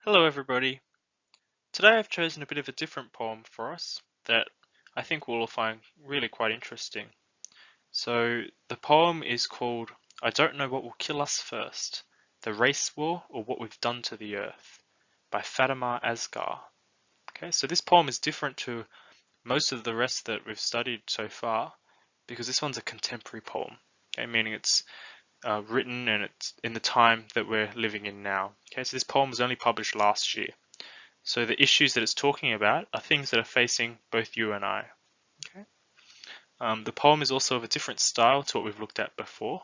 Hello everybody. Today I've chosen a bit of a different poem for us that I think we'll all find really quite interesting. So the poem is called I Don't Know What Will Kill Us First, The Race War or What We've Done to the Earth by Fatima Asghar. Okay, so this poem is different to most of the rest that we've studied so far because this one's a contemporary poem, okay, meaning it's written and it's in the time that we're living in now. Okay, so this poem was only published last year. So the issues that it's talking about are things that are facing both you and I. Okay. The poem is also of a different style to what we've looked at before.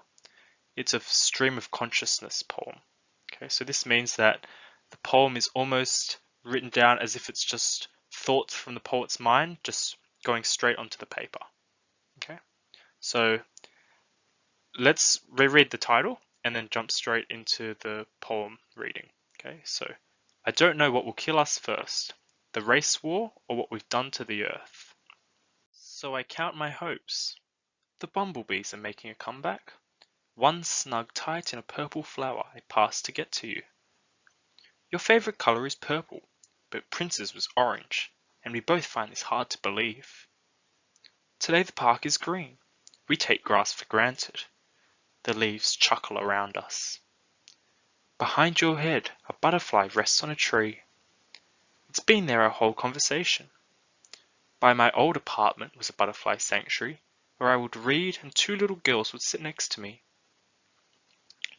It's a stream of consciousness poem. Okay, so this means that the poem is almost written down as if it's just thoughts from the poet's mind, just going straight onto the paper. Okay, so let's reread the title and then jump straight into the poem reading. Okay, so I don't know what will kill us first, the race war or what we've done to the earth. So I count my hopes. The bumblebees are making a comeback. One snug tight in a purple flower I passed to get to you. Your favorite color is purple, but Prince's was orange, and we both find this hard to believe. Today the park is green. We take grass for granted. The leaves chuckle around us. Behind your head, a butterfly rests on a tree. It's been there our whole conversation. By my old apartment was a butterfly sanctuary, where I would read and two little girls would sit next to me.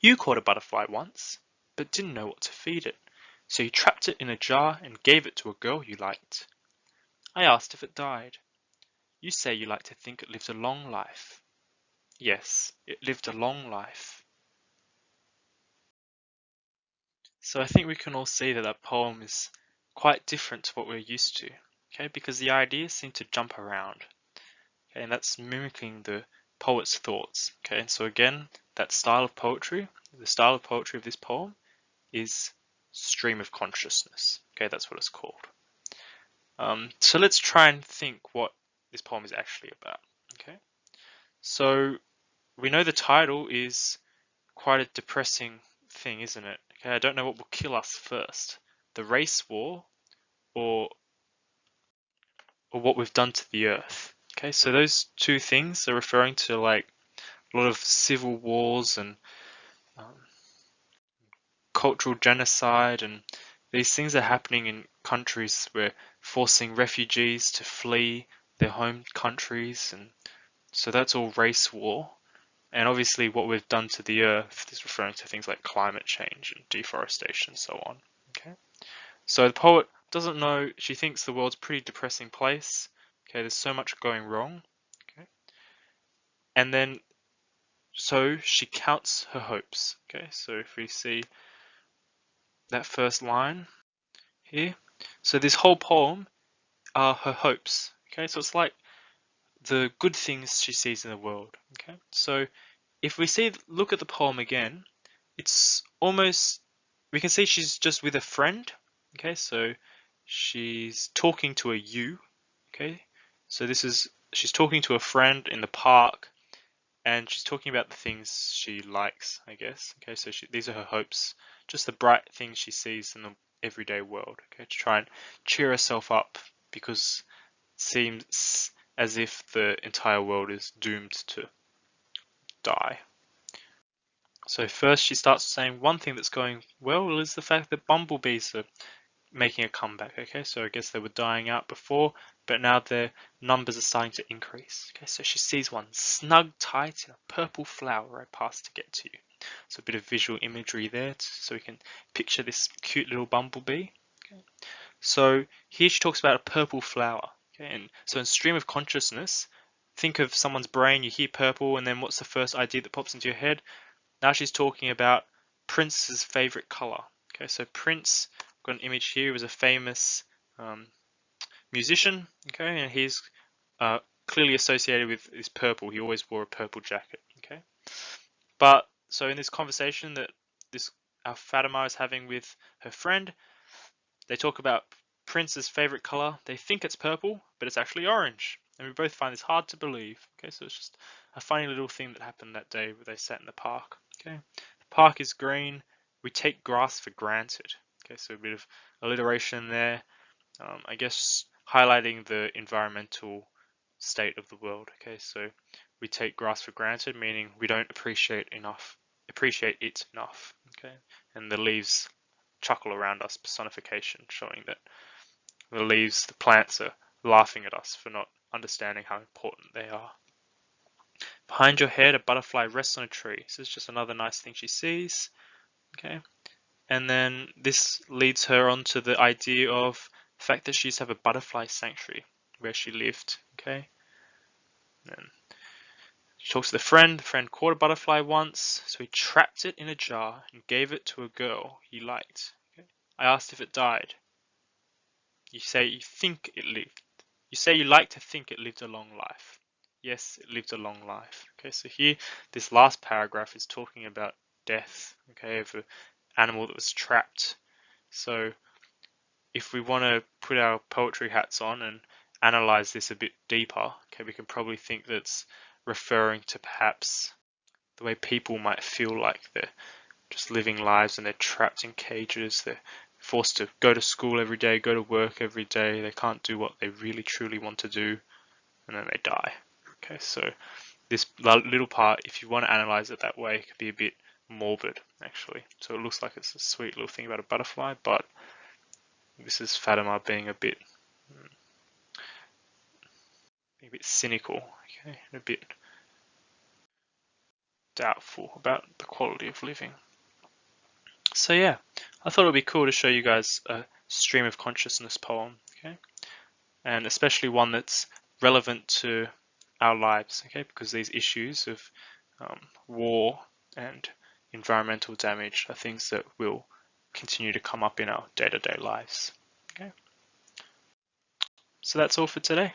You caught a butterfly once, but didn't know what to feed it, so you trapped it in a jar and gave it to a girl you liked. I asked if it died. You say you like to think it lived a long life. Yes, it lived a long life. So I think we can all see that that poem is quite different to what we're used to, okay, because the ideas seem to jump around. Okay, and that's mimicking the poet's thoughts. Okay, and so again, that style of poetry, the style of poetry of this poem is stream of consciousness. Okay, that's what it's called. So let's try and think what this poem is actually about. Okay, so we know the title is quite a depressing thing, isn't it? Okay, I don't know what will kill us first, the race war or what we've done to the earth. Okay, so those two things are referring to like a lot of civil wars and um, cultural genocide, and these things are happening in countries where forcing refugees to flee their home countries, and so that's all race war. And obviously, what we've done to the earth is referring to things like climate change and deforestation, and so on. Okay, so the poet doesn't know. She thinks the world's a pretty depressing place. Okay, there's so much going wrong. Okay, and then so she counts her hopes. Okay, so if we see that first line here, so this whole poem are her hopes. Okay, so it's like the good things she sees in the world. Okay, so if we look at the poem again, it's almost, we can see she's just with a friend. Okay, so she's talking to a you. Okay, so she's talking to a friend in the park, and she's talking about the things she likes, I guess. Okay, so these are her hopes, just the bright things she sees in the everyday world. Okay, to try and cheer herself up because it seems as if the entire world is doomed to die. So first she starts saying one thing that's going well is the fact that bumblebees are making a comeback. Okay, so I guess they were dying out before, but now their numbers are starting to increase. Okay, so she sees one snug tight in a purple flower I passed to get to you. So a bit of visual imagery there so we can picture this cute little bumblebee. Okay. So here she talks about a purple flower. Okay, and so in stream of consciousness, think of someone's brain, you hear purple, and then what's the first idea that pops into your head? Now she's talking about Prince's favorite color. Okay, so Prince, I've got an image here, was a famous musician. Okay, and he's clearly associated with this purple. He always wore a purple jacket. Okay, but so in this conversation that this Fatima is having with her friend, they talk about Prince's favorite color. They think it's purple, but it's actually orange. And we both find this hard to believe. Okay, so it's just a funny little thing that happened that day where they sat in the park. Okay, the park is green. We take grass for granted. Okay, so a bit of alliteration there. I guess highlighting the environmental state of the world. Okay, so we take grass for granted, meaning we don't appreciate it enough. Okay, and the leaves chuckle around us, personification, showing that the leaves, the plants are laughing at us for not understanding how important they are. Behind your head, a butterfly rests on a tree. This is just another nice thing she sees. Okay, and then this leads her on to the idea of the fact that she used to have a butterfly sanctuary where she lived. Okay, and she talks to the friend. The friend caught a butterfly once, so he trapped it in a jar and gave it to a girl he liked. Okay? I asked if it died. You say you think it lived. You say you like to think it lived a long life. Yes, it lived a long life. Okay, so here, this last paragraph is talking about death, okay, of an animal that was trapped. So if we want to put our poetry hats on and analyze this a bit deeper, okay, we can probably think that's referring to perhaps the way people might feel like they're just living lives and they're trapped in cages. They're forced to go to school every day, go to work every day. They can't do what they really truly want to do, and then they die. Okay, so this little part, if you want to analyze it that way, it can be a bit morbid actually. So it looks like it's a sweet little thing about a butterfly, but this is Fatima being a bit cynical, okay, a bit doubtful about the quality of living. So yeah, I thought it would be cool to show you guys a stream of consciousness poem, okay, and especially one that's relevant to our lives, okay, because these issues of war and environmental damage are things that will continue to come up in our day-to-day lives. Okay, so that's all for today.